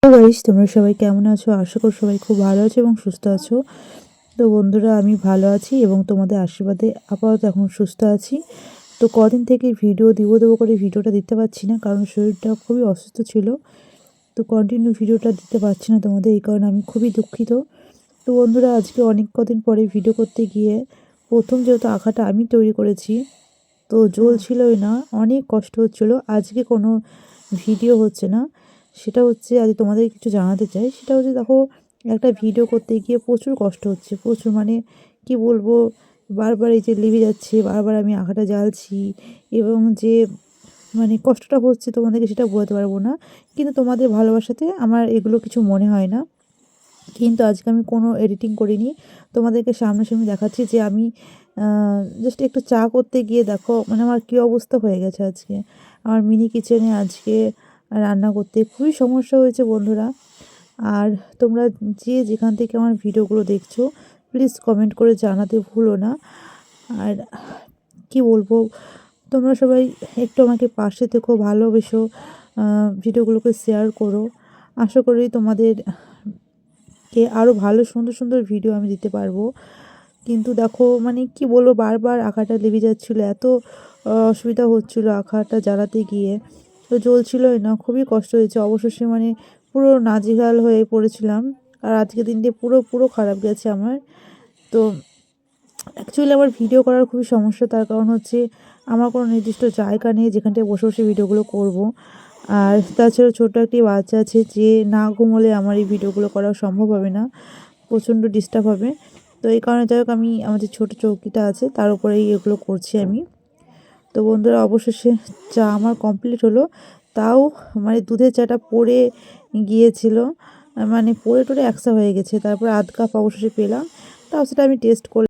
Guys, তোমরা সবাই কেমন আছো? আশা করি সবাই খুব ভালো আছো এবং সুস্থ আছো। তো বন্ধুরা, আমি ভালো আছি এবং তোমাদের আশীর্বাদে আপাতত এখন সুস্থ আছি। তো কদিন থেকে ভিডিও দেবো করে ভিডিওটা দিতে পারছি না, কারণ শরীরটা খুবই অসুস্থ ছিল। তো কন্টিনিউ ভিডিওটা দিতে পারছি না তোমাদের, এই কারণে আমি খুবই দুঃখিত। তো বন্ধুরা, আজকে অনেক কদিন পরে ভিডিও করতে গিয়ে প্রথম যেহেতু আঁকাটা আমি তৈরি করেছি, তো জ্বলছিলই না, অনেক কষ্ট হচ্ছিলো। আজকে কোনো ভিডিও হচ্ছে না, সেটা হচ্ছে আজ তোমাদের কিছু জানাতে চাই। সেটা হচ্ছে, দেখো, একটা ভিডিও করতে গিয়ে প্রচুর কষ্ট হচ্ছে, প্রচুর, মানে কি বলবো, বারবার এই যে লিভে যাচ্ছে, বারবার আমি আঁকাটা জ্বালছি, এবং যে মানে কষ্টটা হচ্ছে তোমাদেরকে সেটা বোঝাতে পারবো না। কিন্তু তোমাদের ভালোবাসাতে আমার এগুলো কিছু মনে হয় না। কিন্তু আজকে আমি কোনো এডিটিং করিনি, তোমাদেরকে সামনাসামনি দেখাচ্ছি যে আমি জাস্ট একটু চা করতে গিয়ে দেখো মানে আমার কী অবস্থা হয়ে গেছে। আজকে আমার মিনি কিচেনে আজকে রান্না করতে খুবই সমস্যা হয়েছে বন্ধুরা। আর তোমরা যে যেখান থেকে আমার ভিডিওগুলো দেখছো, প্লিজ কমেন্ট করে জানাতে ভুলো না। আর কি বলবো, তোমরা সবাই একটু আমাকে পাশে থেকো, ভালোবেসো, ভিডিওগুলোকে শেয়ার করো। আশা করি তোমাদের আরও ভালো সুন্দর সুন্দর ভিডিও আমি দিতে পারবো। কিন্তু দেখো, মানে কি বলবো, বারবার আঁকাটা লেগে যাচ্ছিলো, এত অসুবিধা হচ্ছিলো আঁকাটা জ্বালাতে গিয়ে, তো জ্বলছিলোই না, খুবই কষ্ট হয়েছে। অবশেষে মানে পুরো নাজেহাল হয়ে পড়েছিলাম। আর আজকে দিনটা পুরো পুরো খারাপ গেছে আমার। তো অ্যাকচুয়ালি আমার ভিডিও করার খুবই সমস্যা, তার কারণ হচ্ছে আমার কোনো নির্দিষ্ট জায়গা নেই যেখানটায় বসে বসে ভিডিওগুলো করব। আর তাছাড়া ছোটো একটি বাচ্চা আছে, যে না ঘুমোলে আমার এই ভিডিওগুলো করা সম্ভব হবে না, প্রচণ্ড ডিস্টার্ব হবে। তো এই কারণে যাই হোক, আমি আমার যে ছোটো চৌকিটা আছে তার উপরেই এগুলো করছি আমি। তো বন্ধুরা, অবশেষে চা আমার কমপ্লিট হলো। তাও মানে দুধের চাটা পড়ে গিয়েছিল, মানে পড়ে টড়ে একসা হয়ে গেছে। তারপর আধ কাপ অবশেষে পেলাম, তাও সেটা আমি টেস্ট করলাম।